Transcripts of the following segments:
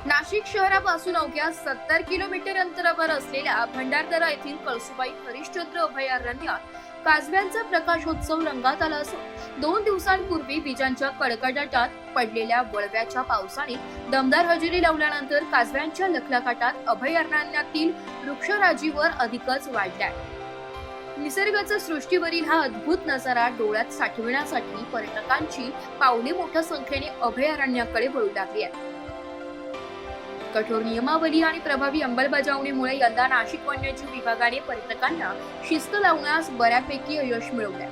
नाशिक शहरापासून अवघ्या 70 किलोमीटर अंतरावर असलेल्या भंडारदरा येथील कळसुबाई हरिश्चंद्र अभयारण्यात काजव्यांचा प्रकाशोत्सव रंगात आला असून 2 दिवसांपूर्वी विजांच्या कडकडाटात पडलेल्या वळव्याच्या पावसाने दमदार हजेरी लावल्यानंतर काजव्यांच्या लखलखाटात अभयारण्यातील वृक्षराजीवर अधिकच वाढलाय. निसर्गाचा सृष्टीवरील हा अद्भुत नजारा डोळ्यात साठविण्यासाठी पर्यटकांची पावले मोठ्या संख्येने अभयारण्याकडे वळू लागली आहे. कठोर नियमावली आणि प्रभावी अंमलबजावणीमुळे यंदा नाशिक वन्यजीव विभागाने पर्यटकांना शिस्त लावण्यास बऱ्यापैकी यश मिळवले.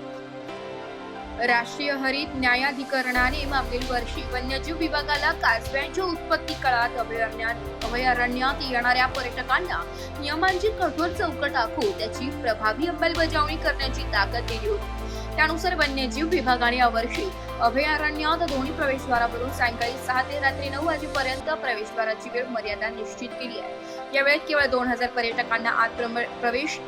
राष्ट्रीय हरित न्यायाधिकरणाने मागील वर्षी वन्यजीव विभागाला काजव्यांच्या उत्पत्ती काळात अभयारण्यात येणाऱ्या पर्यटकांना नियमांची कठोर चौकट आखून त्याची प्रभावी अंमलबजावणी करण्याची ताकद दिली होती. त्यानुसार वन्यजीव विभागाने यावर्षी अभयारण्यात दोन्ही प्रवेशद्वारावरून सायंकाळी 6 ते रात्री 9 वाजेपर्यंत प्रवेशद्वाराची वेळ मर्यादा निश्चित केली आहे. यावेळेत केवळ 2000 पर्यटकांना आत प्रवेश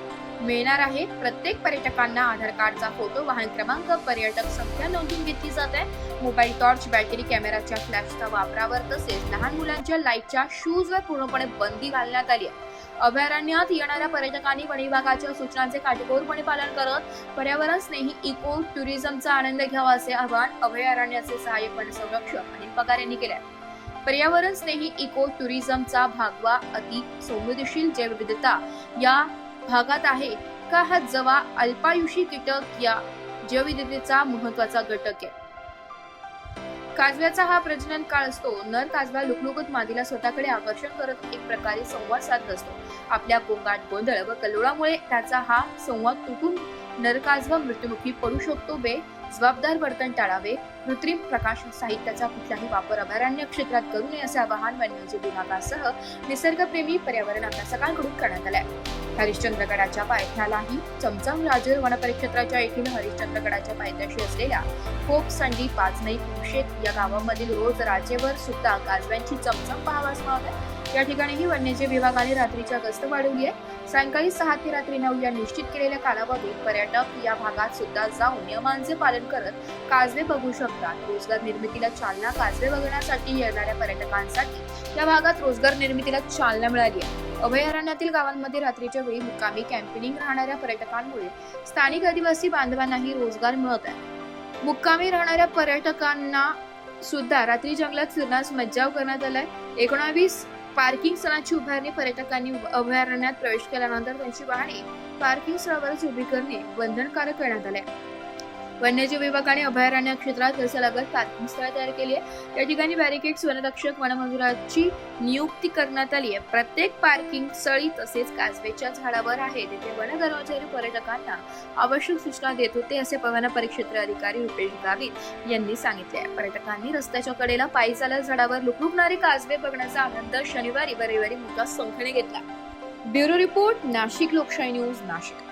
मिळणार आहे. प्रत्येक पर्यटकांना आधार कार्डचा फोटो, वाहन क्रमांक, पर्यटक संख्या नोंदवून घेतली जाते. मोबाईल टॉर्च, बॅटरी कॅमेराच्या फ्लॅशच्या वापरावर तसेच लहान मुलांच्या लाईटच्या शूजवर पूर्णपणे बंदी घालण्यात आली आहे. अभयारण्यात येणाऱ्या पर्यटकांनी वन विभागाच्या सूचनांचे काटेकोरपणे पालन करत पर्यावरण स्नेही इको टुरिझमचा आनंद घ्यावा असे आवाहन अभयारण्याचे सहाय्यक वन संरक्षक अनिल पगार यांनी केले. पर्यावरण स्नेही इको टुरिझमचा भागवा अति संवेदनशील जैवविविधता या भागात आहे का हा जवा अल्पायुषी कीटक या जैवविविधतेचा महत्वाचा घटक आहे. काजव्याचा हा प्रजनन काळ असतो. नर काजवा लुकलुकत मादीला स्वतःकडे आकर्षण करत एक प्रकारे संवाद साधत असतो. आपल्या गोंगाट, गोंधळ व कल्लोळामुळे त्याचा हा संवाद तुटून नर काजवा मृत्युमुखी पडू शकतो. जबाबदार वर्तन टाळावे. कृत्रिम प्रकाश साहित्याचा कुठलाही वापर अभयारण्य क्षेत्रात करू नये असे आवाहन वन्यजीव विभागासह निसर्गप्रेमी पर्यावरण अभ्यासकांकडून करण्यात आले. हरिश्चंद्रगडाच्या पायथ्यालाही चमचम राजूर वनपरिक्षेत्राच्या येथील हरिश्चंद्रगडाच्या पायथ्याशी असलेल्या फोक संडी, पाचनई, कुशेत या गावांमधील रोज राजेवर सुद्धा काजव्यांची चमचम पाहावयास मिळते. या ठिकाणीही वन्यजीव विभागाने रात्रीच्या गस्त वाढवली आहे. सायंकाळी 6 ते रात्री 9 या निश्चित केलेल्या कालावधीत पर्यटक या भागात सुद्धा जाऊन नियमांचे पालन करत काजवे बघू शकतात. रोजगार निर्मितीला चालना. काजवे बघण्यासाठी येणाऱ्या पर्यटकांसाठी या भागात रोजगार निर्मितीला चालना मिळाली आहे. अभयारण्यातील गावांमध्ये रात्रीच्या वेळी मुक्कामी कॅम्पिंग राहणाऱ्या पर्यटकांमुळे स्थानिक आदिवासी बांधवांनाही रोजगार मिळत आहे. मुक्कामी राहणाऱ्या पर्यटकांना सुद्धा रात्री जंगलात फिरण्यास मज्जाव करण्यात आलाय. 19 पार्किंग स्थळांची उभारणी. पर्यटकांनी अभयारण्यात प्रवेश केल्यानंतर त्यांची वाहने पार्किंग स्थळावरच उभी करणे बंधनकारक करण्यात आले. वन्यजीव विभागाने अभयारण्य क्षेत्रात रस्त्यालगत पार्किंग स्थळ तयार केली आहे. या ठिकाणी बॅरिकेड्स, वनरक्षक, वनमजुराची नियुक्ती करण्यात आली आहे. प्रत्येक पार्किंग स्थळी तसेच काजवेच्या झाडावर आहे तिथे वन कर्मचारी पर्यटकांना आवश्यक सूचना देत होते असे वन परिक्षेत्र अधिकारी रुपेश गावित यांनी सांगितले. पर्यटकांनी रस्त्याच्या कडेला पायी चालत झाडावर लुकलुकणारे काजवे बघण्याचा आनंद शनिवारी व रविवारी मोठ्या संख्येने घेतला. ब्युरो रिपोर्ट, नाशिक लोकशाही न्यूज, नाशिक.